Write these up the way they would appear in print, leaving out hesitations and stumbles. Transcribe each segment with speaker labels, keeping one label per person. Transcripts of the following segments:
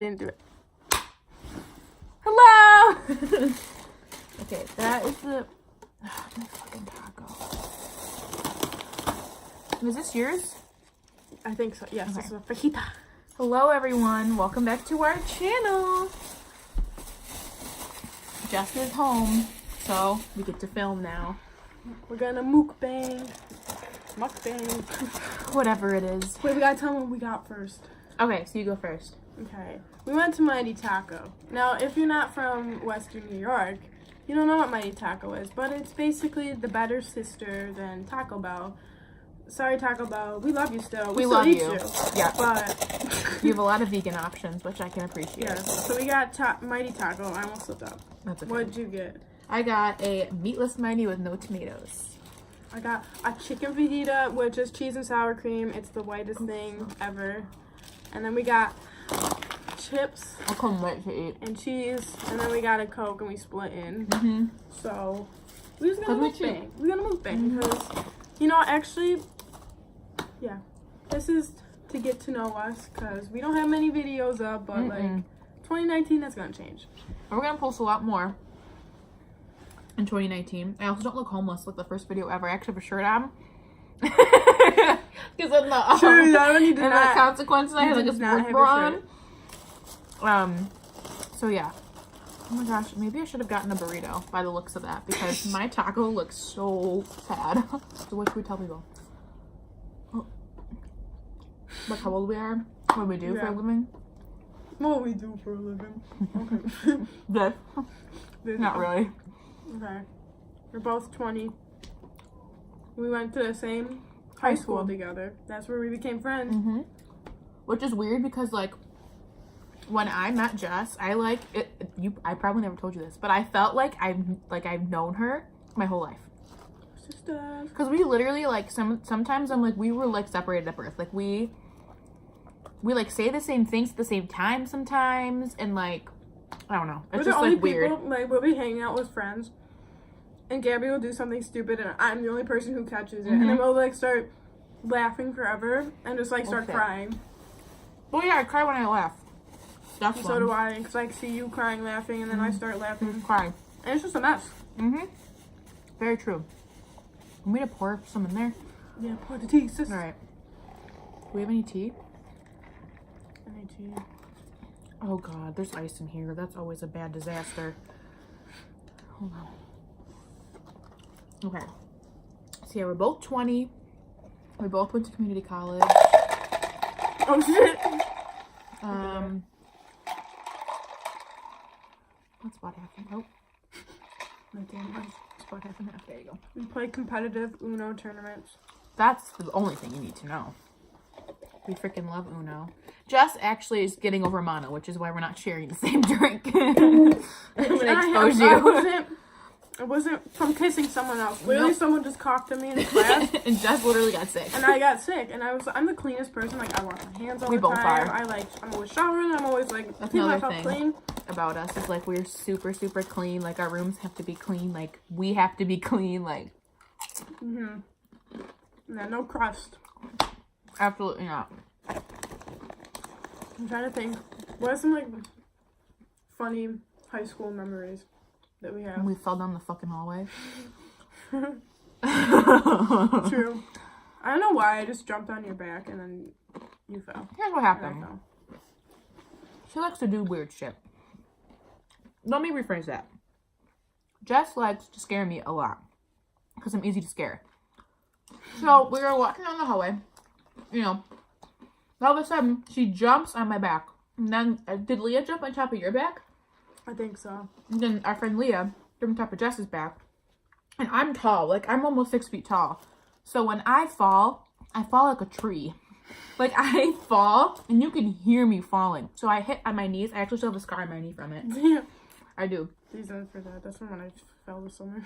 Speaker 1: Didn't do it. Hello! Okay, that is the my fucking taco. Was this yours?
Speaker 2: I think so. Yes,
Speaker 1: Okay.
Speaker 2: this is a fajita.
Speaker 1: Hello everyone, welcome back to our channel. Jess is home, so we get to film now.
Speaker 2: We're gonna mukbang. Mukbang.
Speaker 1: Whatever it is.
Speaker 2: Wait, we gotta tell them what we got first.
Speaker 1: Okay, so you go first.
Speaker 2: Okay. We went to Mighty Taco. Now, if you're not from Western New York, you don't know what Mighty Taco is, but it's basically the better sister than Taco Bell. Sorry, Taco Bell. We love you still.
Speaker 1: We
Speaker 2: still
Speaker 1: love
Speaker 2: eat
Speaker 1: you. Yeah.
Speaker 2: But
Speaker 1: You have a lot of vegan options, which I can appreciate.
Speaker 2: yes. So we got Mighty Taco. I almost slipped up.
Speaker 1: That's okay.
Speaker 2: What did you get?
Speaker 1: I got a meatless Mighty with no tomatoes.
Speaker 2: I got a chicken fajita with just cheese and sour cream. It's the whitest thing ever. And then we got chips
Speaker 1: I couldn't wait to eat.
Speaker 2: and cheese. And then we got a Coke and we split in.
Speaker 1: Mm-hmm.
Speaker 2: So we just gonna
Speaker 1: That's
Speaker 2: mukbang. We're gonna mukbang because, you know, actually, yeah, this is to get to know us because we don't have many videos up, but like 2019, that's gonna change.
Speaker 1: And we're gonna post a lot more in 2019. I also don't look homeless like the first video ever. I actually have a shirt on. Because of the
Speaker 2: True, that one you did
Speaker 1: and
Speaker 2: not.
Speaker 1: the consequences, I had like a
Speaker 2: did not
Speaker 1: sport
Speaker 2: have
Speaker 1: bra
Speaker 2: a
Speaker 1: on. So yeah. Oh my gosh, maybe I should have gotten a burrito by the looks of that because my taco looks so sad. So what should we tell people? Oh. Like how old we are? What we do for a living?
Speaker 2: What we do for a living. Okay.
Speaker 1: Good. Not really.
Speaker 2: Okay. We're both 20. We went to the same high school together. That's where we became friends.
Speaker 1: Mm-hmm. Which is weird because like when I met Jess, I like it. I probably never told you this, but I felt like I've known her my whole life.
Speaker 2: Sisters.
Speaker 1: Because we literally like sometimes I'm like we were like separated at birth. Like we like say the same things at the same time sometimes, and like I don't know. It's
Speaker 2: We're
Speaker 1: just
Speaker 2: the only
Speaker 1: like weird.
Speaker 2: people, like we'll be hanging out with friends, and Gabby will do something stupid, and I'm the only person who catches it, and then we'll like start laughing forever and just like start crying.
Speaker 1: Oh yeah, I cry when I laugh. That's
Speaker 2: So do I, because I see you crying, laughing, and then I start laughing,
Speaker 1: crying.
Speaker 2: and it's just a mess.
Speaker 1: Very true. Want me to pour some in there?
Speaker 2: Yeah, pour the tea, sis.
Speaker 1: All right. Do we have any tea?
Speaker 2: I need tea.
Speaker 1: Oh god, there's ice in here. That's always a bad disaster. Hold on. Okay. So yeah, we're both 20. We both went to community college.
Speaker 2: Oh shit.
Speaker 1: What's about half and oh. It's about half and half. There you go.
Speaker 2: We play competitive Uno tournaments.
Speaker 1: That's the only thing you need to know. We freaking love Uno. Jess actually is getting over mono, which is why we're not sharing the same drink. I'm gonna expose you.
Speaker 2: I wasn't from kissing someone else. Literally, someone just coughed at me in class.
Speaker 1: And Jess literally got sick.
Speaker 2: And I got sick. And I'm the cleanest person. Like, I wash my hands all the time.
Speaker 1: both are.
Speaker 2: I'm always showering. I'm always, like,
Speaker 1: That's
Speaker 2: keeping
Speaker 1: another
Speaker 2: myself
Speaker 1: thing
Speaker 2: clean.
Speaker 1: about us is, like, we're super, super clean. Like, our rooms have to be clean. Like, we have to be clean. Like,
Speaker 2: Yeah, no crust.
Speaker 1: absolutely not.
Speaker 2: I'm trying to think. What are some, like, funny high school memories that we have?
Speaker 1: We fell down the fucking hallway.
Speaker 2: True. I don't know why. I just jumped on your back and then you fell.
Speaker 1: Here's what
Speaker 2: And I
Speaker 1: happened.
Speaker 2: fell.
Speaker 1: She likes to do weird shit. Let me rephrase that. Jess likes to scare me a lot. Because I'm easy to scare. So, we were walking down the hallway. You know. All of a sudden, she jumps on my back. And then, did Leah jump on top of your back?
Speaker 2: I think so.
Speaker 1: And then our friend Leah jumped on top of Jess's back. And I'm tall. Like, I'm almost 6 feet tall. So, when I fall like a tree. Like, I fall, and you can hear me falling. So, I hit on my knees. I actually still have a scar on my knee from it.
Speaker 2: Yeah.
Speaker 1: I do.
Speaker 2: Reason for that. That's from when I fell this summer.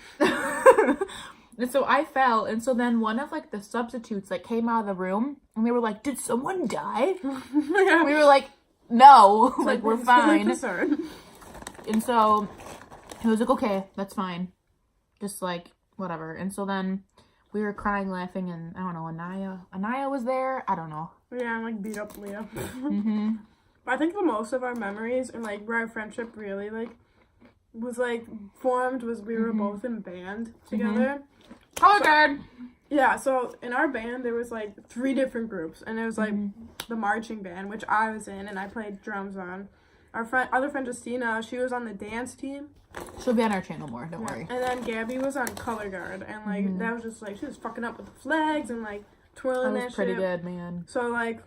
Speaker 1: And so I fell, and so then one of like the substitutes like came out of the room, and they were like, "Did someone die?"
Speaker 2: Yeah.
Speaker 1: We were like, "No, like we're fine."
Speaker 2: Concern.
Speaker 1: And so he was like, "Okay, that's fine, just like whatever." And so then we were crying, laughing, and I don't know, Anaya was there. I don't know.
Speaker 2: Yeah, I like beat up Leah. But I think the most of our memories and like where our friendship really like was like formed was we were both in band together.
Speaker 1: Color guard.
Speaker 2: Yeah, so in our band there was like 3 different groups, and there was like the marching band, which I was in and I played drums on. Our other friend Justina, she was on the dance team.
Speaker 1: She'll be on our channel more, don't worry.
Speaker 2: And then Gabby was on color guard, and like that was just like she was fucking up with the flags and like twirling that shit.
Speaker 1: Pretty good, man.
Speaker 2: So like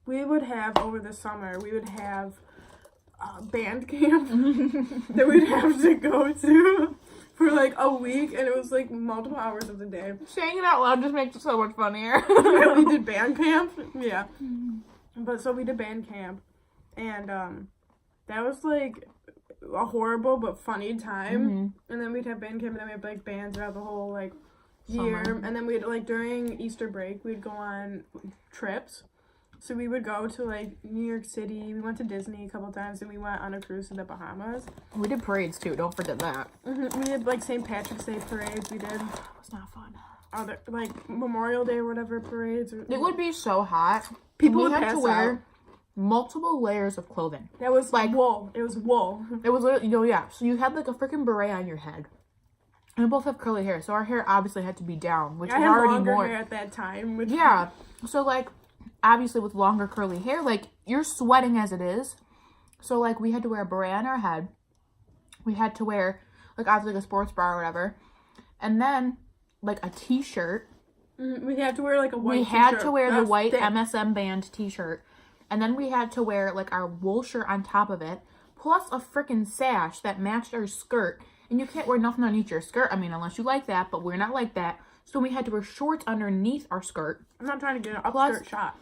Speaker 2: we would have over the summer, we would have band camp that we'd have to go to for like a week, and it was like multiple hours of the day.
Speaker 1: Saying it out loud just makes it so much funnier.
Speaker 2: We did band camp, yeah. But so we did band camp, and that was like a horrible but funny time. And then we'd have band camp, and then we have like bands throughout the whole like year.
Speaker 1: Summer.
Speaker 2: And then we'd like during Easter break we'd go on trips. So we would go to like New York City. We went to Disney a couple times, and we went on a cruise to the Bahamas.
Speaker 1: We did parades too. Don't forget that.
Speaker 2: We did like St. Patrick's Day parades. We did.
Speaker 1: It was not fun.
Speaker 2: Other like Memorial Day or whatever parades.
Speaker 1: It would be so hot.
Speaker 2: People
Speaker 1: we
Speaker 2: would
Speaker 1: had
Speaker 2: pass
Speaker 1: to wear
Speaker 2: out.
Speaker 1: multiple layers of clothing.
Speaker 2: That was
Speaker 1: like
Speaker 2: wool. It was wool.
Speaker 1: It was literally, yeah. So you had like a freaking beret on your head. And we both have curly hair, so our hair obviously had to be down, which
Speaker 2: I
Speaker 1: is
Speaker 2: had
Speaker 1: already
Speaker 2: longer
Speaker 1: more.
Speaker 2: hair at that time. Which
Speaker 1: Yeah. So like, obviously with longer curly hair, like you're sweating as it is. So like we had to wear a beret on our head. We had to wear like obviously like a sports bra or whatever, and then like a t-shirt.
Speaker 2: We had to wear like a white.
Speaker 1: We had
Speaker 2: t-shirt.
Speaker 1: to wear the
Speaker 2: That's
Speaker 1: white
Speaker 2: thick.
Speaker 1: MSM band t-shirt. And then we had to wear like our wool shirt on top of it, plus a freaking sash that matched our skirt. And you can't wear nothing underneath your skirt. I mean, unless you like that, but we're not like that. So we had to wear shorts underneath our skirt.
Speaker 2: I'm not trying to get an
Speaker 1: Plus-
Speaker 2: upskirt shot.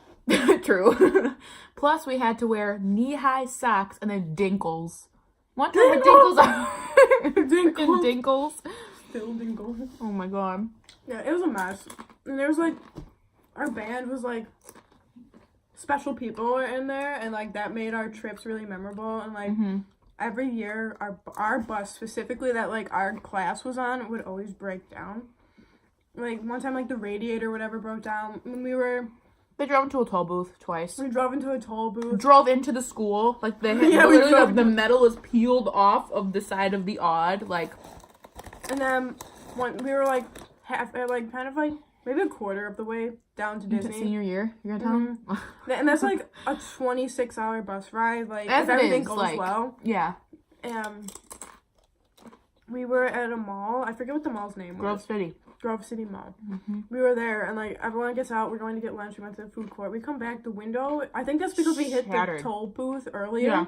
Speaker 1: True. Plus, we had to wear knee-high socks and then dinkles. One time with dinkles on.
Speaker 2: Dinkles.
Speaker 1: Dinkles.
Speaker 2: Still dingle.
Speaker 1: Oh my god.
Speaker 2: Yeah, it was a mess. And there was like, our band was like, special people were in there, and like that made our trips really memorable. And like every year, our bus specifically that like our class was on would always break down. Like one time, like the radiator whatever broke down when
Speaker 1: They drove into a toll booth twice.
Speaker 2: we drove into a toll booth.
Speaker 1: Drove into the school. Like they had
Speaker 2: Yeah, we
Speaker 1: literally
Speaker 2: drove
Speaker 1: the metal is peeled off of the side of the odd. Like
Speaker 2: And then when we were like half, like kind of like maybe a quarter of the way down to Disney.
Speaker 1: senior year, you're gonna tell them?
Speaker 2: And that's like a 26-hour bus ride. Like
Speaker 1: As
Speaker 2: if
Speaker 1: it
Speaker 2: everything
Speaker 1: is,
Speaker 2: goes
Speaker 1: like-
Speaker 2: well.
Speaker 1: Yeah.
Speaker 2: We were at a mall. I forget what the mall's name
Speaker 1: Grove
Speaker 2: was.
Speaker 1: City.
Speaker 2: Grove City Mall. We were there, and like everyone gets out. We're going to get lunch. We went to the food court. We come back. The window. I think that's because we hit
Speaker 1: Shattered.
Speaker 2: the toll booth earlier.
Speaker 1: Yeah.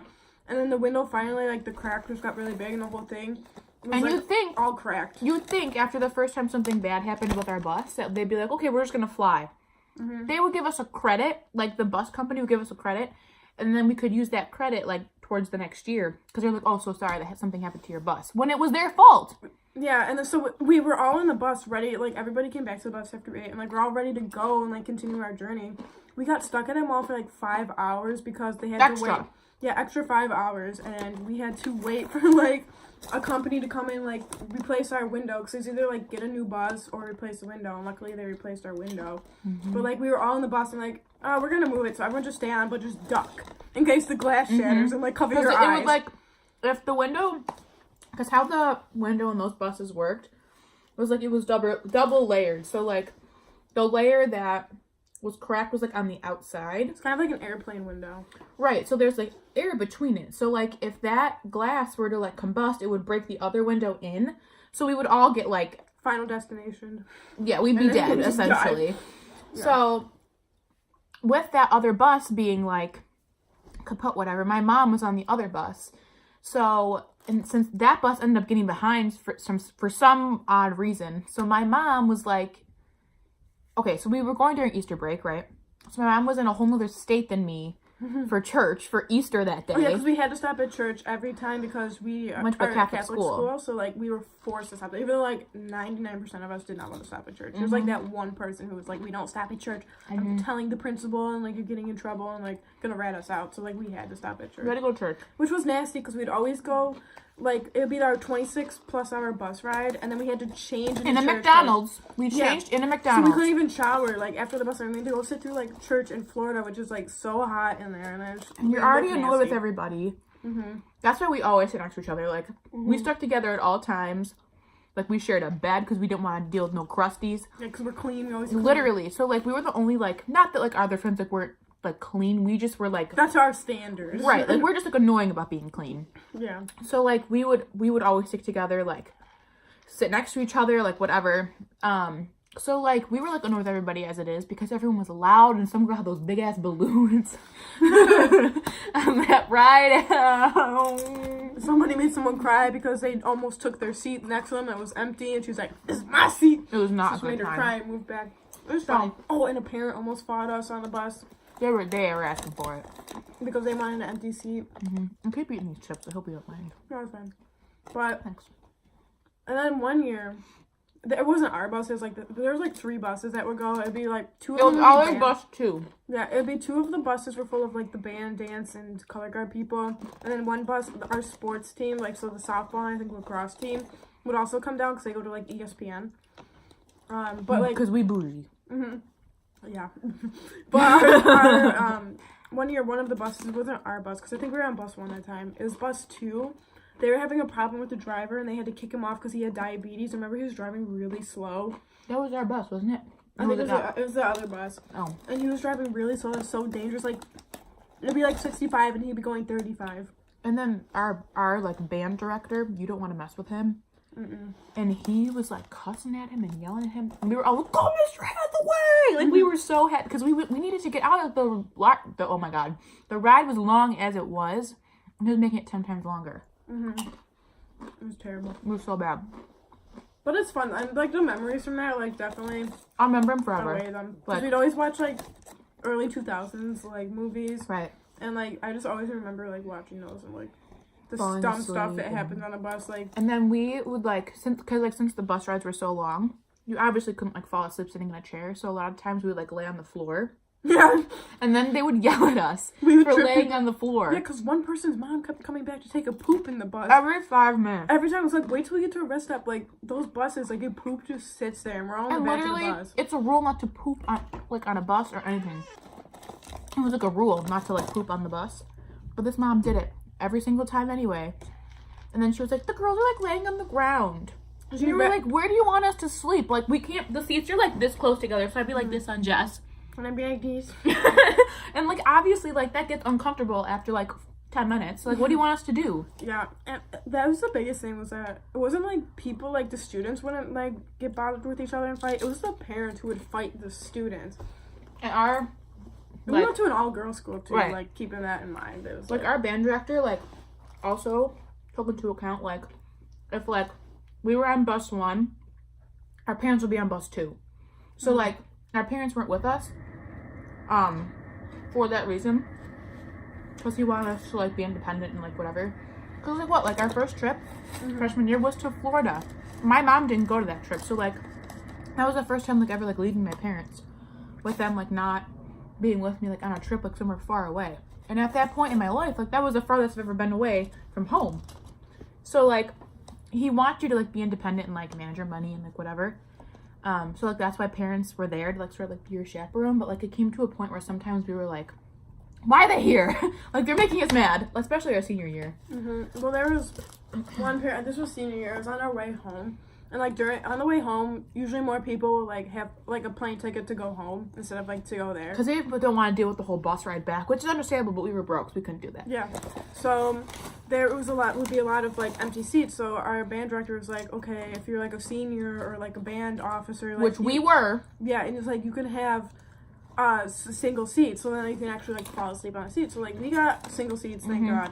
Speaker 2: And then the window finally, like the crack just got really big, and the whole thing was
Speaker 1: And
Speaker 2: like,
Speaker 1: you'd think
Speaker 2: all cracked.
Speaker 1: You would think after the first time something bad happened with our bus that they'd be like, okay, we're just gonna fly. They would give us a credit, like the bus company would give us a credit, and then we could use that credit like towards the next year because they're like, oh, so sorry that something happened to your bus when it was their fault.
Speaker 2: Yeah, and then so we were all in the bus ready. Like everybody came back to the bus after 8, and like we're all ready to go and like continue our journey. We got stuck at a mall for like 5 hours because they had to wait.
Speaker 1: Extra.
Speaker 2: Yeah, extra 5 hours, and we had to wait for like a company to come in like replace our window because it's either like get a new bus or replace the window. And luckily they replaced our window. But like we were all in the bus and like, oh, we're gonna move it, so everyone just stay on, but just duck in case the glass shatters and like cover your
Speaker 1: It
Speaker 2: eyes.
Speaker 1: was like if the window, because how the window in those buses worked was like it was double layered. So like the layer that was cracked was like on the outside.
Speaker 2: It's kind of like an airplane window.
Speaker 1: Right, so there's like air between it. So like if that glass were to like combust, it would break the other window in. So we would all get like,
Speaker 2: Final Destination.
Speaker 1: yeah, we'd be
Speaker 2: And then
Speaker 1: dead
Speaker 2: we'd just
Speaker 1: essentially.
Speaker 2: Yeah.
Speaker 1: So with that other bus being like kaput, whatever, my mom was on the other bus. So, and since that bus ended up getting behind for some odd reason, so my mom was like, okay, so we were going during Easter break, right? So my mom was in a whole nother state than me for church for Easter that day.
Speaker 2: Oh, yeah, because we had to stop at church every time because we
Speaker 1: Went to a
Speaker 2: are
Speaker 1: Catholic school.
Speaker 2: So like we were forced to stop. Even though like 99% of us did not want to stop at church. There was like that one person who was like, "We don't stop at church. I'm telling the principal, and like you're getting in trouble and like gonna rat us out." So like we had to stop at church,
Speaker 1: We had to go to church.
Speaker 2: which was nasty because we'd always go like, it would be our 26-plus-hour bus ride, and then we had to change
Speaker 1: in a McDonald's. We changed in a McDonald's.
Speaker 2: So we couldn't even shower, like, after the bus ride. We had to go sit through, like, church in Florida, which is, like, so hot in there. And
Speaker 1: you're already annoyed with everybody.
Speaker 2: Mm-hmm.
Speaker 1: That's why we always sit next to each other. Like, we stuck together at all times. Like, we shared a bed because we didn't want to deal with no crusties.
Speaker 2: Yeah, because we're clean. We always clean.
Speaker 1: Literally. So, like, we were the only, like, not that, like, our other friends, like, weren't, like, clean. We just were, like...
Speaker 2: That's our standards.
Speaker 1: Right. Like, we're just, like, annoying about being clean.
Speaker 2: Yeah.
Speaker 1: So, like, we would always stick together, like, sit next to each other, like, whatever. So, like, we were, like, annoyed with everybody as it is because everyone was loud and some girl had those big-ass balloons on that ride.
Speaker 2: Somebody made someone cry because they almost took their seat next to them that was empty, and she was like, "This is my seat."
Speaker 1: It was not a good
Speaker 2: made her
Speaker 1: time.
Speaker 2: cry and move back. It was fun. Oh, and a parent almost fought us on the bus.
Speaker 1: They were asking for it.
Speaker 2: Because they wanted an empty seat.
Speaker 1: I keep eating these chips. I hope you don't mind.
Speaker 2: No, it's fine. But,
Speaker 1: Thanks.
Speaker 2: and then one year, it wasn't our bus. It was like, there was like 3 buses that would go. It'd be like 2 of them.
Speaker 1: It was always bus 2.
Speaker 2: Yeah, it'd be 2 of the buses were full of like the band, dance, and color guard people. And then one bus, our sports team, like, so the softball and I think lacrosse team, would also come down because they go to like ESPN. But like,
Speaker 1: because we bougie.
Speaker 2: Yeah. But our one year, one of the buses, it wasn't our bus, because I think we were on bus 1 that time. It was bus 2. They were having a problem with the driver, and they had to kick him off because he had diabetes. Remember, he was driving really slow.
Speaker 1: That was our bus, wasn't it?
Speaker 2: I think it was the other bus.
Speaker 1: Oh.
Speaker 2: And he was driving really slow. It was so dangerous. Like, it'd be like 65, and he'd be going 35.
Speaker 1: And then our like, band director, you don't want to mess with him. And he was, like, cussing at him and yelling at him. And we were all like, "Go, Mr. Out of the way!" Like, we were so happy. Because we needed to get out of the... Oh, my God. The ride was long as it was. And he was making it 10 times longer.
Speaker 2: It was terrible.
Speaker 1: It was so bad.
Speaker 2: But it's fun. And, like, the memories from that, like, definitely...
Speaker 1: I'll remember him forever.
Speaker 2: Outweigh them. Because we'd always watch, like, early 2000s, like, movies.
Speaker 1: Right.
Speaker 2: And, like, I just always remember, like, watching those and, like, the
Speaker 1: Falling
Speaker 2: dumb
Speaker 1: asleep
Speaker 2: stuff that happens on a bus, like...
Speaker 1: And then we would, like, since the bus rides were so long, you obviously couldn't, like, fall asleep sitting in a chair, so a lot of times we would, like, lay on the floor.
Speaker 2: Yeah.
Speaker 1: And then they would yell at us for laying on the floor.
Speaker 2: Yeah, because one person's mom kept coming back to take a poop in the bus.
Speaker 1: Every 5 minutes.
Speaker 2: Every time, it's like, wait till we get to a rest stop. Like, those buses, like, your poop just sits there, and we're all in the back of the bus.
Speaker 1: It's a rule not to poop on, like, on a bus or anything. It was, like, a rule not to, like, poop on the bus. But this mom did it every single time anyway. And then she was like, "The girls are, like, laying on the ground." And we were like, "Where do you want us to sleep? Like, we can't, the seats are, like, this close together." So I'd be like this on Jess.
Speaker 2: And I'd be like these.
Speaker 1: And, like, obviously, like, that gets uncomfortable after, like, 10 minutes. So, like, what do you want us to do?
Speaker 2: Yeah, and that was the biggest thing, was that it wasn't, like, people, like, the students wouldn't, like, get bothered with each other and fight. It was the parents who would fight the students.
Speaker 1: And
Speaker 2: we went to an all-girls school, too,
Speaker 1: right.
Speaker 2: like, keeping that in mind. It was,
Speaker 1: like, our band director, like, also took into account, like, if, like, we were on bus 1, our parents would be on bus 2. So, like, our parents weren't with us, for that reason. Because he wanted us to, like, be independent and, like, whatever. Because, like, what? Like, our first trip, freshman year, was to Florida. My mom didn't go to that trip. So, like, that was the first time, like, ever, like, leaving my parents. With them, like, not being with me, like, on a trip, like, somewhere far away. And at that point in my life, like, that was the farthest I've ever been away from home. So, like, he wants you to, like, be independent and, like, manage your money and, like, whatever. So, like, that's why parents were there to, like, sort of, like, be your chaperone. But, like, it came to a point where sometimes we were like, why are they here? Like, they're making us mad. Especially our senior year.
Speaker 2: Well, there was one parent, this was senior year, it was on our way home. And, like, on the way home, usually more people, like, have, like, a plane ticket to go home instead of, like, to go there.
Speaker 1: Because they don't want to deal with the whole bus ride back, which is understandable, but we were broke, so we couldn't do that.
Speaker 2: Yeah. So, would be a lot of, like, empty seats. So, our band director was like, okay, if you're, like, a senior or, like, a band officer. Like,
Speaker 1: which we were.
Speaker 2: Yeah, and it's like, you can have single seats, so then you can actually, like, fall asleep on a seat. So, like, we got single seats, thank God.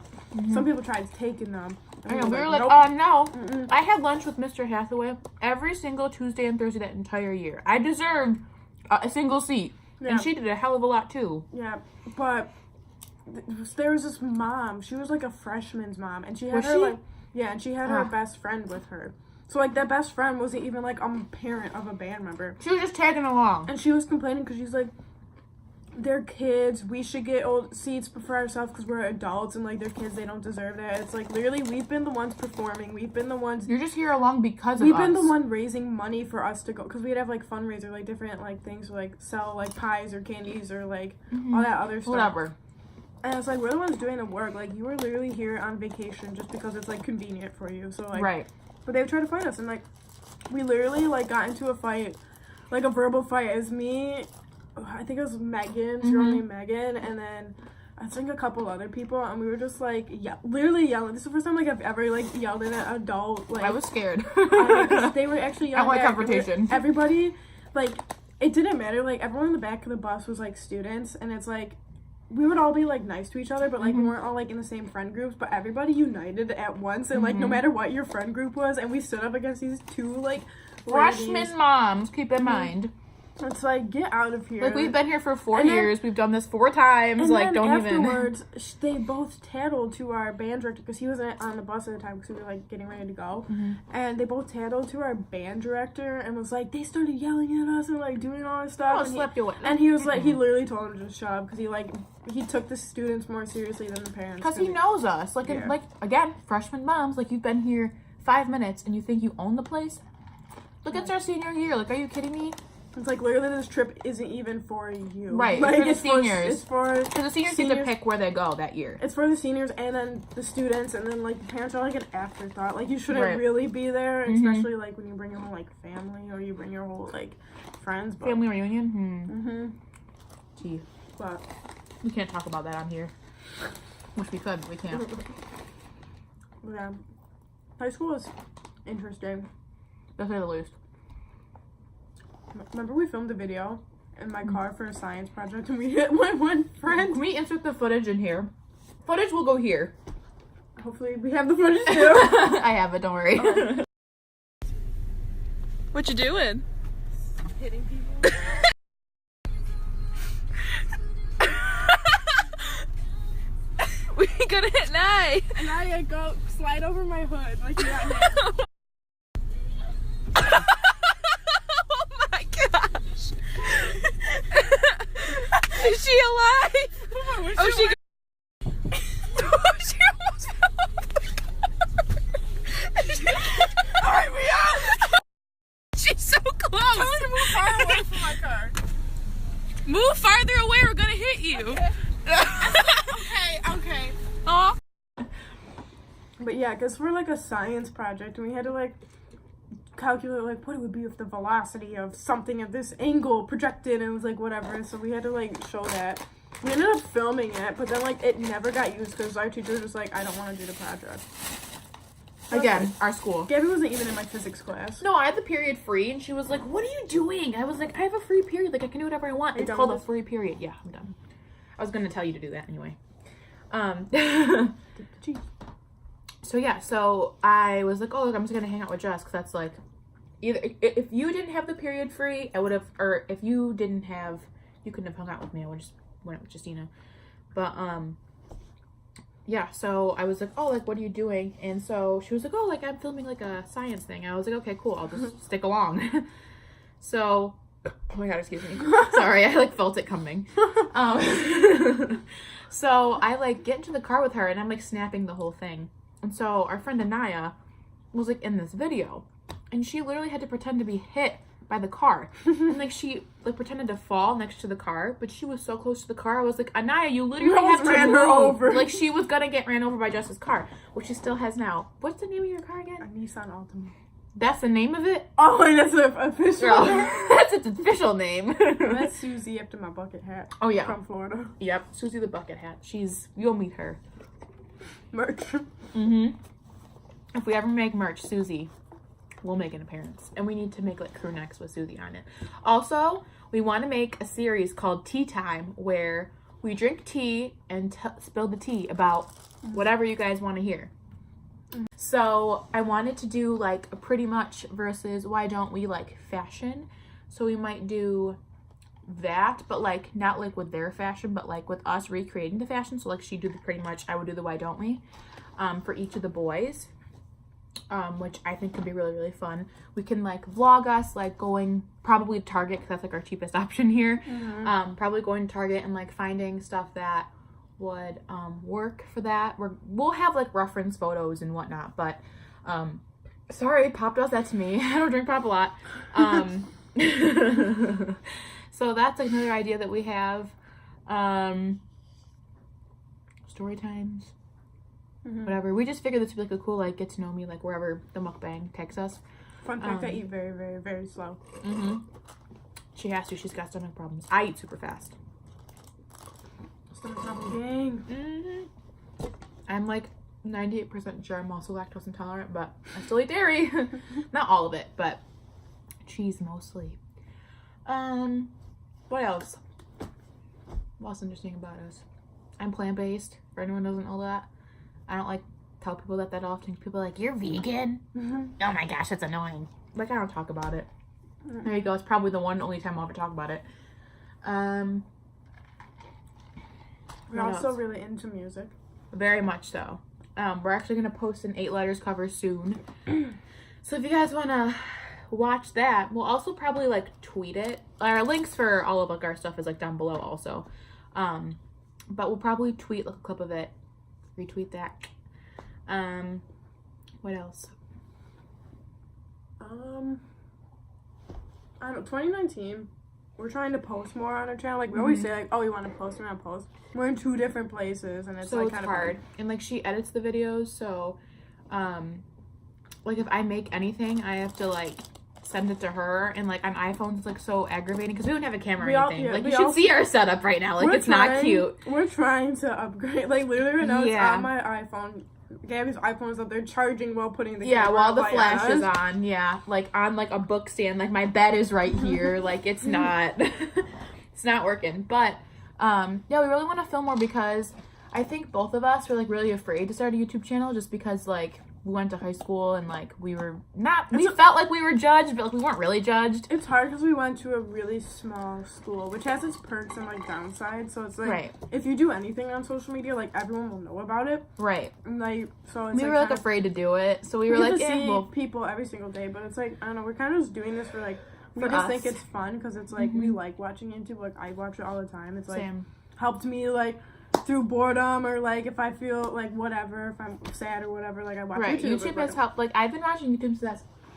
Speaker 2: Some people tried taking them.
Speaker 1: I know, we were like,
Speaker 2: nope.
Speaker 1: No. I had lunch with Mr. Hathaway every single Tuesday and Thursday that entire year. I deserved a single seat. Yeah. And she did a hell of a lot, too.
Speaker 2: Yeah, but there was this mom. She was, like, a freshman's mom. And she had her best friend with her. So, like, that best friend wasn't even, like, a parent of a band member.
Speaker 1: She was just tagging along.
Speaker 2: And she was complaining because she's like, their kids, we should get old seats for ourselves because we're adults, and like their kids, they don't deserve that. It's like literally we've been the ones performing, we've been the ones,
Speaker 1: You're just here along because of us.
Speaker 2: we've been the one raising money for us to go, because we'd have like fundraiser, like different like things, like sell like pies or candies or like all that other stuff.
Speaker 1: Whatever.
Speaker 2: And it's like, we're the ones doing the work. Like, you were literally here on vacation just because it's like convenient for you. So like,
Speaker 1: Right.
Speaker 2: But they would try to fight us, and like we literally like got into a fight, like a verbal fight. As me, I think it was Megan, she named Megan, and then I think a couple other people, and we were just like literally yelling. This is the first time like I've ever like yelled at an adult. Like,
Speaker 1: I was scared.
Speaker 2: they were actually
Speaker 1: I
Speaker 2: yelling.
Speaker 1: want confrontation.
Speaker 2: Everybody, like, it didn't matter. Like, everyone in the back of the bus was like students, and it's like we would all be like nice to each other, but like we weren't all like in the same friend groups. But everybody united at once, and like no matter what your friend group was, and we stood up against these two like
Speaker 1: freshman moms. Keep in mind.
Speaker 2: It's like, get out of here.
Speaker 1: Like, we've been here for 4 years. We've done this 4 times.
Speaker 2: And
Speaker 1: like,
Speaker 2: then
Speaker 1: don't
Speaker 2: afterwards,
Speaker 1: even.
Speaker 2: They both tattled to our band director, because he wasn't on the bus at the time, because we were like getting ready to go. And they both tattled to our band director and was like, they started yelling at us and like doing all this stuff.
Speaker 1: Oh, slept you.
Speaker 2: And he was like, he literally told him to just shut up, because he took the students more seriously than the parents.
Speaker 1: Because he knows us. Like, and, like, again, freshman moms, like, you've been here 5 minutes and you think you own the place? Look, it's our senior year. Like, are you kidding me?
Speaker 2: It's like, literally, this trip isn't even for you.
Speaker 1: Right,
Speaker 2: like,
Speaker 1: it's for the seniors.
Speaker 2: It's for
Speaker 1: the seniors get to pick where they go that year.
Speaker 2: It's for the seniors and then the students, and then like the parents are like an afterthought. Like, you shouldn't really be there, especially like when you bring your whole like family, or you bring your whole like friends. But,
Speaker 1: family reunion. Gee,
Speaker 2: but
Speaker 1: we can't talk about that on here. Wish we could, but we can't.
Speaker 2: Yeah, high school is interesting.
Speaker 1: To say the least.
Speaker 2: Remember we filmed a video in my car for a science project, and we hit my one friend.
Speaker 1: Can we insert the footage in here? Footage will go here.
Speaker 2: Hopefully we have the footage too.
Speaker 1: I have it, don't worry.
Speaker 2: Okay.
Speaker 3: What you doing?
Speaker 2: Hitting people.
Speaker 3: We gonna hit Nye.
Speaker 2: And I go slide over my hood like you got hit.
Speaker 3: Oh my gosh. Is she alive? Oh, she she almost fell off the car. Alright, we out. She's so close.
Speaker 2: Tell her to move far away from my car.
Speaker 3: Move farther away, we're gonna hit you.
Speaker 2: Okay.
Speaker 3: Oh.
Speaker 2: But yeah, because we're like a science project, and we had to like calculate like what it would be if the velocity of something at this angle projected, and it was like whatever. So we had to like show that. We ended up filming it, but then like it never got used because our teacher was just like, I don't want to do the project.
Speaker 1: Again, our school.
Speaker 2: Gabby wasn't even in my physics class.
Speaker 1: No, I had the period free, and she was like, what are you doing? I was like, I have a free period. Like, I can do whatever I want. It's called a free period. Yeah, I'm done. I was going to tell you to do that anyway. So yeah, so I was like, oh, look, I'm just going to hang out with Jess, because that's like, either, if you didn't have the period free, I would have, or if you didn't have, you couldn't have hung out with me. I would just went with Justina. But, yeah, so I was like, oh, like, what are you doing? And so she was like, oh, like, I'm filming, like, a science thing. I was like, okay, cool, I'll just stick along. So, oh my god, excuse me. Sorry, I, like, felt it coming. So I, like, get into the car with her, and I'm, like, snapping the whole thing. And so our friend Anaya was, like, in this video. And she literally had to pretend to be hit by the car. And, like, she, like, pretended to fall next to the car, but she was so close to the car, I was like, Anaya, you literally have to
Speaker 2: ran
Speaker 1: move.
Speaker 2: her over.
Speaker 1: Like, she was gonna get ran over by Jess's car, which she still has now. What's the name of your car again?
Speaker 2: A Nissan Altima.
Speaker 1: That's the name of it?
Speaker 2: Oh, and that's an official.
Speaker 1: Girl, that's its official name.
Speaker 2: That's Susie after my bucket hat.
Speaker 1: Oh, yeah.
Speaker 2: From Florida.
Speaker 1: Yep, Susie the bucket hat. You'll meet her.
Speaker 2: Merch.
Speaker 1: If we ever make merch, Susie will make an appearance. And we need to make, like, crew necks with Susie on it. Also, we want to make a series called Tea Time, where we drink tea and spill the tea about whatever you guys want to hear. So I wanted to do, like, a pretty much versus why don't we, like, fashion. So we might do that, but, like, not, like, with their fashion, but, like, with us recreating the fashion. So, like, she'd do the pretty much, I would do the why don't we, for each of the boys. which I think could be really, really fun. We can like vlog us like going probably Target because that's like our cheapest option here. Probably going to Target and like finding stuff that would work for that. We'll have like reference photos and whatnot, but sorry, pop does that to me. I don't drink pop a lot. So that's like another idea that we have. Story times, whatever. We just figured this would be like a cool like get to know me like wherever the mukbang takes us.
Speaker 2: Fun fact, I eat very, very, very slow.
Speaker 1: She has to. She's got stomach problems. I eat super fast.
Speaker 2: Stomach problem gang.
Speaker 1: I'm like 98% sure I'm also lactose intolerant, but I still eat dairy. Not all of it, but cheese mostly. What else? What's interesting about us? I'm plant-based, for anyone who doesn't know that. I don't like tell people that often. People are like, you're vegan? Oh my gosh, that's annoying. Like, I don't talk about it. There you go. It's probably the one and only time I'll ever talk about it.
Speaker 2: We're also really into music.
Speaker 1: Very much so. We're actually going to post an 8 letters cover soon. So if you guys want to watch that, we'll also probably like tweet it. Our links for all of like our stuff is like down below also. But we'll probably tweet like a clip of it. Retweet that. What else?
Speaker 2: I don't know, 2019, we're trying to post more on our channel. Like, we always say, like, oh, we want to post, we want to post. We're in 2 different places, and it's,
Speaker 1: so
Speaker 2: like,
Speaker 1: it's
Speaker 2: kind of
Speaker 1: hard. And, like, she edits the videos, so, like, if I make anything, I have to, like, send it to her. And, like, on iPhones, it's, like, so aggravating, because we don't have a camera or anything. Like, you should see our setup right now. Like, it's not cute.
Speaker 2: We're trying to upgrade. Like, literally right now, it's on my iPhone. Gabby's iPhone's up there charging while putting the camera
Speaker 1: while the flash is on. Like on like a book stand. Like my bed is right here. Like it's not it's not working. But we really want to film more because I think both of us were like really afraid to start a YouTube channel just because like we went to high school and like we felt like we were judged, but like we weren't really judged.
Speaker 2: It's hard because we went to a really small school, which has its perks and like downsides. So it's like if you do anything on social media, like everyone will know about it. Right. And like so it's
Speaker 1: we were like afraid to do it. So we were like,
Speaker 2: people every single day, but it's like I don't know, we're kind of just doing this for like we just think it's fun because it's like we like watching YouTube. Like I watch it all the time. It's like helped me like through boredom or like if I feel like whatever, if I'm sad or whatever, like I watch YouTube.
Speaker 1: YouTube has helped. Like I've been watching YouTube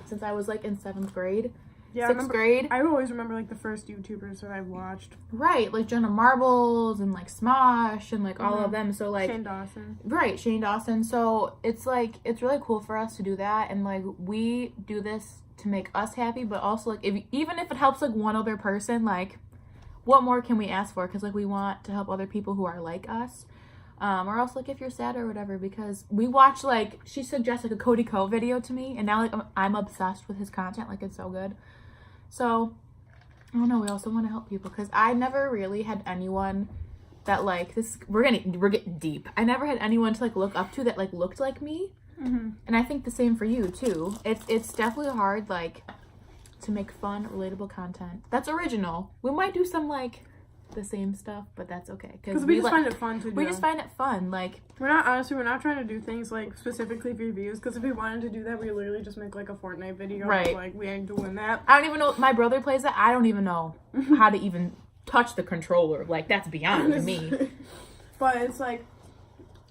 Speaker 1: since I was like in 7th grade.
Speaker 2: Yeah,
Speaker 1: 6th grade.
Speaker 2: I always remember like the first YouTubers that I watched.
Speaker 1: Right, like Jenna Marbles and like Smosh and like all of them. So like
Speaker 2: Shane Dawson.
Speaker 1: Right, Shane Dawson. So it's like it's really cool for us to do that, and like we do this to make us happy, but also like even if it helps like one other person, like what more can we ask for? Because like we want to help other people who are like us, or else like if you're sad or whatever. Because we watch like she suggests like a Cody Ko video to me, and now like I'm obsessed with his content. Like it's so good. So I don't know. We also want to help people because I never really had anyone that like this. We're getting deep. I never had anyone to like look up to that like looked like me, and I think the same for you too. It's definitely hard like to make fun, relatable content that's original. We might do some like the same stuff, but that's okay
Speaker 2: because we just find it fun to do.
Speaker 1: We just find it fun. Like
Speaker 2: we're not trying to do things like specifically for views, because if we wanted to do that, we literally just make like a Fortnite video.
Speaker 1: Right.
Speaker 2: Like we ain't doing that.
Speaker 1: I don't even know. My brother plays that. I don't even know how to even touch the controller. Like that's beyond me.
Speaker 2: But it's like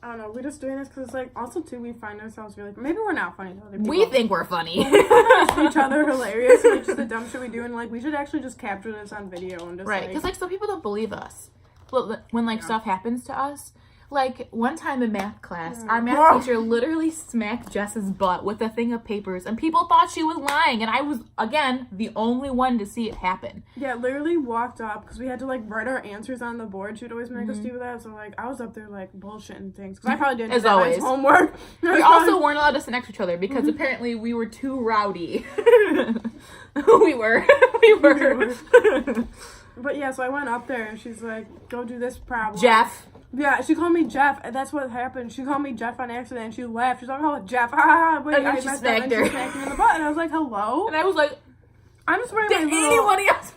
Speaker 2: I don't know. We're just doing this because it's like also too we find ourselves really maybe we're not funny to other people.
Speaker 1: We think we're funny.
Speaker 2: We find each other hilarious. Like just the dumb shit we do, and like we should actually just capture this on video and just
Speaker 1: because like some people don't believe us when like stuff happens to us. Like one time in math class, our math teacher literally smacked Jess's butt with a thing of papers, and people thought she was lying, and I was again the only one to see it happen.
Speaker 2: Yeah, literally walked up because we had to like write our answers on the board. She'd always make us do that, so like I was up there like bullshitting things because I probably didn't do my homework.
Speaker 1: We also weren't allowed to sit next to each other because apparently we were too rowdy. we were.
Speaker 2: But yeah, so I went up there and she's like, "Go do this problem."
Speaker 1: Jeff.
Speaker 2: Yeah, she called me Jeff, and that's what happened. She called me Jeff on accident, and she laughed. She's like, "Oh, Jeff, ha!" But
Speaker 1: and she smacked her.
Speaker 2: She smacked me in the butt, and I was like, "Hello?"
Speaker 1: And I was like,
Speaker 2: "I'm just wearing
Speaker 1: did
Speaker 2: my little."
Speaker 1: Anyone else?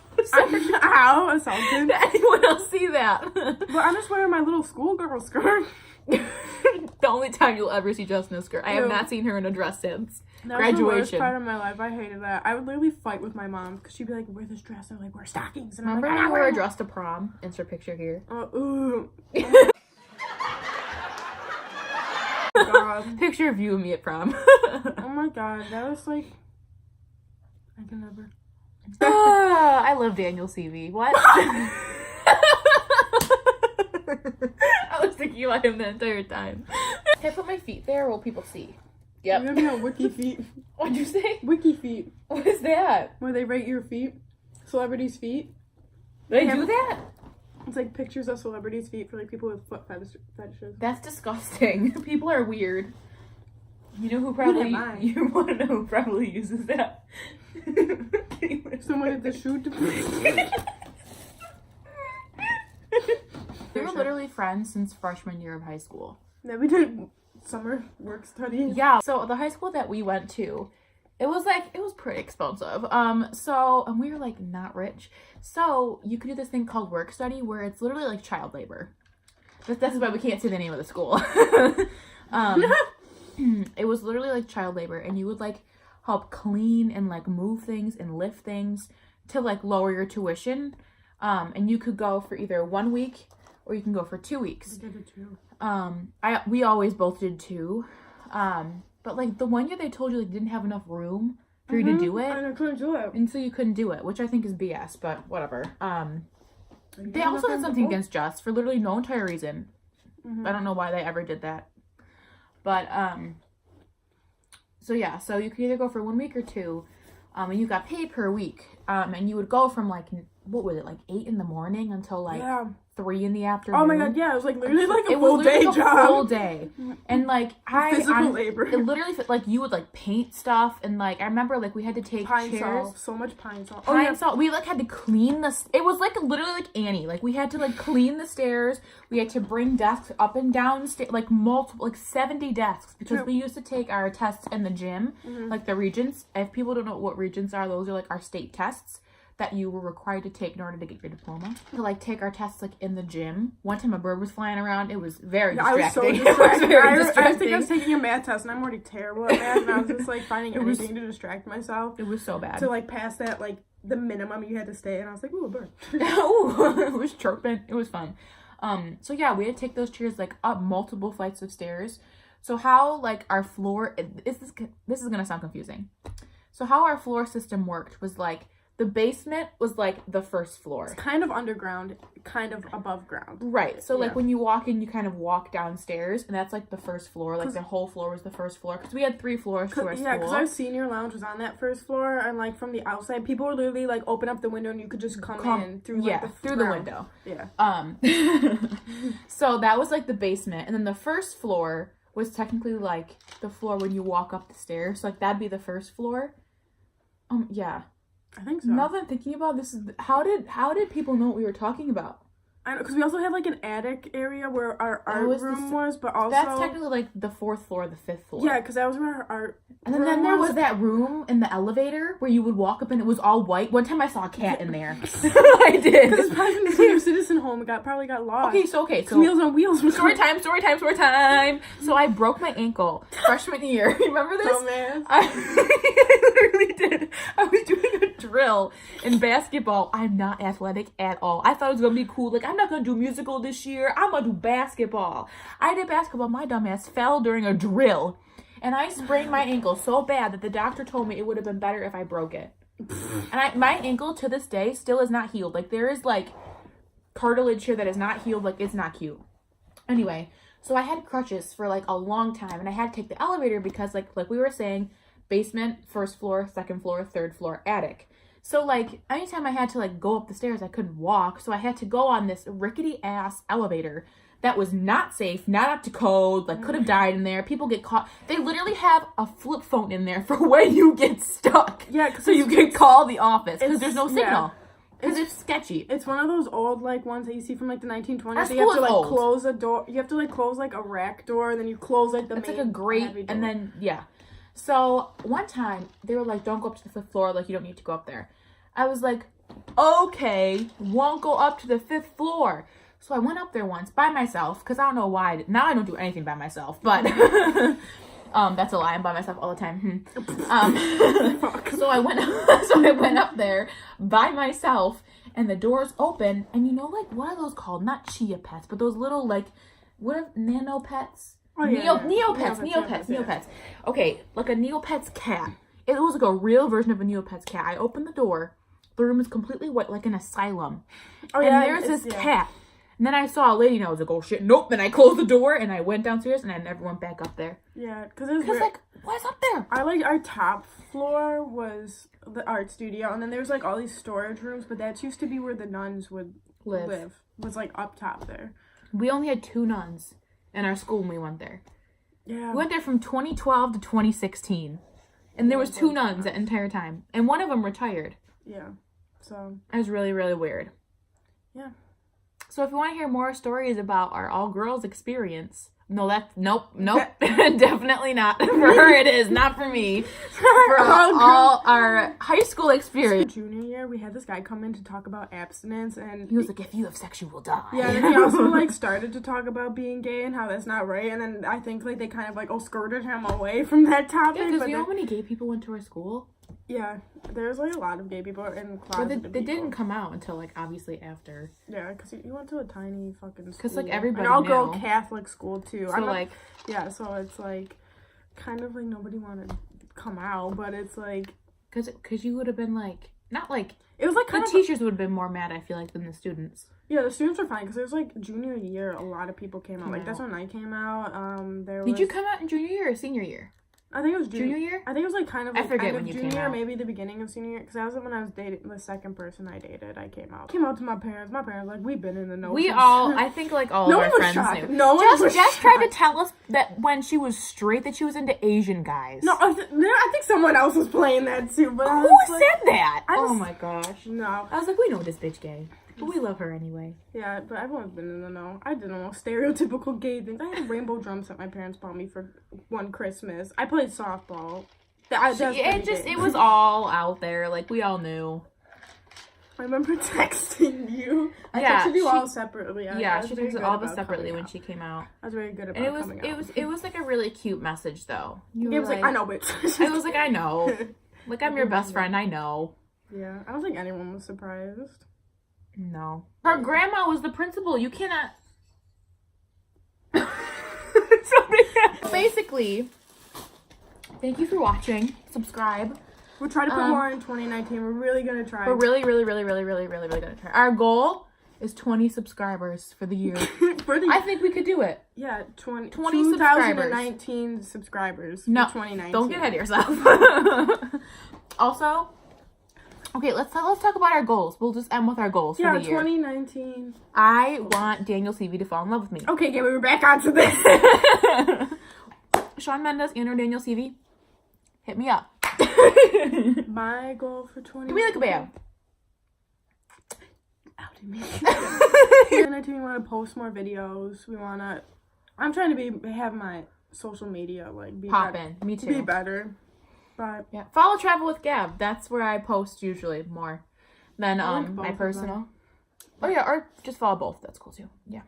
Speaker 2: How assaulted?
Speaker 1: Did anyone else see that?
Speaker 2: But I'm just wearing my little schoolgirl skirt.
Speaker 1: the only time you'll ever see Jess in a skirt. I have
Speaker 2: Ew.
Speaker 1: not seen her in a dress since
Speaker 2: That was the worst
Speaker 1: graduation.
Speaker 2: part of my life. I hated that. I would literally fight with my mom because she'd be like, wear this dress. I'm like, wear stockings. And
Speaker 1: Remember
Speaker 2: I'm
Speaker 1: when
Speaker 2: like,
Speaker 1: you wore a dress to prom? Insert picture here.
Speaker 2: Ooh. God.
Speaker 1: Picture of you and me at prom.
Speaker 2: Oh my god, that was like, I can never.
Speaker 1: I love Daniel CV. What? I was thinking about him the entire time. Can I put my feet there or will people see?
Speaker 2: You're
Speaker 1: Yep.
Speaker 2: gonna be on Wiki Feet.
Speaker 1: What'd you say?
Speaker 2: Wiki Feet,
Speaker 1: What is that?
Speaker 2: where they rate your feet, celebrities' feet.
Speaker 1: They
Speaker 2: Yeah.
Speaker 1: do that?
Speaker 2: It's like pictures of celebrities' feet for like people with foot fetishes.
Speaker 1: That's disgusting. People are weird. You know who probably
Speaker 2: am I?
Speaker 1: you want to know who probably uses that?
Speaker 2: Someone at the shoot.
Speaker 1: We were literally friends since freshman year of high school.
Speaker 2: Then we did summer work study.
Speaker 1: Yeah. So the high school that we went to, it was pretty expensive. And we were like not rich. So you could do this thing called work study where it's literally like child labor. That's why we can't say the name of the school. It was literally like child labor, and you would like help clean and like move things and lift things to like lower your tuition. And you could go for either 1 week or you can go for 2 weeks.
Speaker 2: I did it too.
Speaker 1: We always both did 2. But like the one year they told you like didn't have enough room for you to do it,
Speaker 2: And I couldn't do it.
Speaker 1: and so you couldn't do it, which I think is BS. But whatever. They also had something against Jess for literally no entire reason. I don't know why they ever did that. But so yeah, so you could either go for 1 week or 2, and you got paid per week. And you would go from like, what was it, like 8 in the morning until like 3 in the afternoon.
Speaker 2: Oh my god, yeah, it was like literally like a
Speaker 1: It was
Speaker 2: full day
Speaker 1: literally a
Speaker 2: job.
Speaker 1: full day. And like
Speaker 2: Physical labor.
Speaker 1: It literally like you would like paint stuff, and like I remember like we had to take
Speaker 2: Pine
Speaker 1: chairs.
Speaker 2: salt. So much pine salt.
Speaker 1: Pine salt. We like had to clean it was like literally like Annie. Like we had to like clean the stairs. We had to bring desks up and down like multiple, like 70 desks, because we used to take our tests in the gym, like the regents. If people don't know what regents are, those are like our state tests that you were required to take in order to get your diploma. To like take our tests like in the gym. One time a bird was flying around. It was very distracting.
Speaker 2: I was so
Speaker 1: It
Speaker 2: distracted.
Speaker 1: very
Speaker 2: I
Speaker 1: distracting.
Speaker 2: think I was taking a math test, and I'm already terrible at math, and I was just like finding anything to distract myself.
Speaker 1: It was so bad.
Speaker 2: To like pass that, like the minimum you had to stay, and I was like, ooh, a bird.
Speaker 1: Ooh, it was chirping. It was fun. So yeah, we had to take those chairs like up multiple flights of stairs. So how like our floor, this is gonna sound confusing. So how our floor system worked was like, the basement was like the first floor.
Speaker 2: It's kind of underground, kind of above ground.
Speaker 1: Right. So like
Speaker 2: Yeah.
Speaker 1: when you walk in, you kind of walk downstairs, and that's like the first floor. Like the whole floor was the first floor, because we had 3 floors to our
Speaker 2: Yeah, because
Speaker 1: school.
Speaker 2: our senior lounge was on that first floor, and like from the outside, people would literally like open up the window, and you could just come in through like
Speaker 1: through the window.
Speaker 2: Yeah.
Speaker 1: So that was like the basement, and then the first floor was technically like the floor when you walk up the stairs. So like that'd be the first floor. Yeah.
Speaker 2: I think so.
Speaker 1: Now that I'm thinking about this, how did people know what we were talking about?
Speaker 2: I know, because we also had like an attic area where our art
Speaker 1: was the
Speaker 2: room was, but also
Speaker 1: That's technically like the 4th floor, the 5th floor.
Speaker 2: yeah, because that was where our art.
Speaker 1: And then there was that room in the elevator where you would walk up and it was all white. One time I saw a cat in there. I did.
Speaker 2: Because it's probably from the senior citizen home. It probably got lost.
Speaker 1: Okay, so
Speaker 2: Meals on Wheels.
Speaker 1: story time. So I broke my ankle freshman year. You remember this?
Speaker 2: Oh man.
Speaker 1: I literally did. I was doing a drill in basketball. I'm not athletic at all. I thought it was gonna be cool. Like, I'm not gonna do musical this year. I'm gonna do basketball. I did basketball. My dumbass fell during a drill, and I sprained my ankle so bad that the doctor told me it would have been better if I broke it. And my ankle to this day still is not healed. Like, there is like cartilage here that is not healed. Like, it's not cute. Anyway, so I had crutches for like a long time, and I had to take the elevator because like we were saying, basement, 1st floor, 2nd floor, 3rd floor, attic. So like anytime I had to like go up the stairs, I couldn't walk, so I had to go on this rickety ass elevator that was not safe, not up to code, like could have died in there. People get caught. They literally have a flip phone in there for when you get stuck.
Speaker 2: Yeah,
Speaker 1: so you can call the office because
Speaker 2: it's-
Speaker 1: there's no
Speaker 2: yeah.
Speaker 1: signal. Because it's sketchy.
Speaker 2: It's one of those old like ones that you see from like the 1920s.
Speaker 1: Our
Speaker 2: So you have
Speaker 1: school
Speaker 2: to
Speaker 1: is
Speaker 2: like
Speaker 1: old.
Speaker 2: close a door. You have to like close like a rack door, and then you close like the
Speaker 1: It's
Speaker 2: main
Speaker 1: like a grate,
Speaker 2: heavy door.
Speaker 1: and then yeah. So one time they were like, "Don't go up to the 5th floor. Like, you don't need to go up there." I was like, "Okay, won't go up to the 5th floor." So I went up there once by myself because I don't know why. Now I don't do anything by myself, but that's a lie. I'm by myself all the time. So I went up there by myself, and the doors open, and you know, like, what are those called? Not Chia Pets, but those little, like, what are Nano Pets?
Speaker 2: Oh, yeah,
Speaker 1: Neopets. Okay, like a Neopets cat. It was like a real version of a Neopets cat. I opened the door. The room is completely white, like an asylum.
Speaker 2: Oh, yeah.
Speaker 1: And there's this cat. And then I saw a lady, and I was like, oh, shit, nope. Then I closed the door, and I went downstairs, and I never went back up there.
Speaker 2: Yeah, because
Speaker 1: like, what's up there?
Speaker 2: Our top floor was the art studio, and then there's, like, all these storage rooms, but that used to be where the nuns would live. Was, like, up top there.
Speaker 1: We only had 2 nuns in our school when we went there.
Speaker 2: Yeah.
Speaker 1: We went there from 2012 to 2016. And there was 2 nuns that entire time. And one of them retired.
Speaker 2: Yeah. So.
Speaker 1: It was really, really weird.
Speaker 2: Yeah.
Speaker 1: So if you want to hear more stories about our all-girls experience, nope, definitely not. For her it is, not for me. For all our high school experience.
Speaker 2: Junior year, we had this guy come in to talk about abstinence, and
Speaker 1: he was like, if you have sex, you will die.
Speaker 2: Yeah, and then he also, like, started to talk about being gay and how that's not right, and then I think, like, they kind of, like, skirted him away from that topic.
Speaker 1: Yeah, because you know how many gay people went to our school?
Speaker 2: Yeah, there's, like, a lot of gay people in class.
Speaker 1: But they didn't come out until, like, obviously after.
Speaker 2: Yeah, because he went to a tiny fucking school.
Speaker 1: Because, like, everybody
Speaker 2: an all-girl Catholic school, too.
Speaker 1: So,
Speaker 2: yeah, so it's, like, kind of, like, nobody wanted to come out, but it's, like...
Speaker 1: Because you would have been, like... Not, like...
Speaker 2: It was, like,
Speaker 1: the teachers would have been more mad, I feel like, than the students.
Speaker 2: Yeah, the students were fine, because it was, like, junior year, a lot of people came out. Like, that's when I came out.
Speaker 1: Did you come out in junior year or senior year?
Speaker 2: I think it was
Speaker 1: junior year.
Speaker 2: I think it was like kind of. Like,
Speaker 1: I forget
Speaker 2: end
Speaker 1: when
Speaker 2: of
Speaker 1: you
Speaker 2: junior,
Speaker 1: came out.
Speaker 2: Maybe the beginning of senior year, because that was when I was dating the second person I dated. I came out. Came out to my parents. My parents like we've been in the know.
Speaker 1: I think like all of our friends knew.
Speaker 2: No one was
Speaker 1: Jess
Speaker 2: shocked.
Speaker 1: tried to tell us that when she was straight that she was into Asian guys.
Speaker 2: No, I think someone else was playing that too. But
Speaker 1: who said that? Oh my gosh.
Speaker 2: No,
Speaker 1: I was like, we know this bitch gay. But we love her anyway.
Speaker 2: Yeah, but everyone's been in the know. I didn't know stereotypical gay things. I had a rainbow drum set my parents bought me for one Christmas. I played softball.
Speaker 1: It was all out there. Like, we all knew.
Speaker 2: I remember texting you. I texted you all separately.
Speaker 1: She texted all of us separately when she came out.
Speaker 2: I was very good about coming out.
Speaker 1: It was like a really cute message, though.
Speaker 2: It was like, I know, bitch.
Speaker 1: I was like, I know. Like, I'm your best friend. I know.
Speaker 2: Yeah, I don't think anyone was surprised.
Speaker 1: No. Her grandma was the principal. You cannot... Basically, thank you for watching. Subscribe.
Speaker 2: We'll try to put more in 2019. We're really going to try.
Speaker 1: We're really going to try. Our goal is 20 subscribers for the year. I think we could do it.
Speaker 2: Yeah, 20
Speaker 1: 2019
Speaker 2: subscribers.
Speaker 1: No,
Speaker 2: 2019.
Speaker 1: Don't get ahead of yourself. Also... Okay, let's talk about our goals. We'll just end with our goals for the year.
Speaker 2: 2019.
Speaker 1: I want Daniel CV to fall in love with me.
Speaker 2: Okay, we're back onto this.
Speaker 1: Shawn Mendes and/or Daniel CV, hit me up.
Speaker 2: My goal for 2019.
Speaker 1: Give me like a bail.
Speaker 2: Outed me. 2019, we want to post more videos. I'm trying to have my social media be
Speaker 1: poppin'. Me too.
Speaker 2: Be better. But
Speaker 1: yeah, follow Travel with Gab. That's where I post usually more than my personal. Oh yeah, or just follow both. That's cool too. Yeah.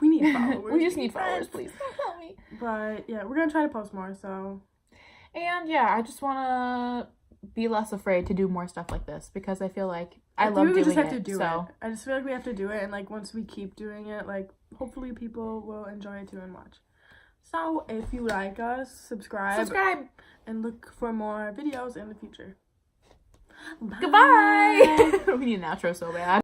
Speaker 2: We need followers.
Speaker 1: We just need followers, please. Help me.
Speaker 2: But yeah, we're gonna try to post more. So.
Speaker 1: And yeah, I just wanna be less afraid to do more stuff like this because I feel like I love doing it.
Speaker 2: I just feel like we have to do it, and once we keep doing it, hopefully people will enjoy it too and watch. So if you like us, subscribe. And look for more videos in the future. Bye.
Speaker 1: Goodbye! We need an outro so bad.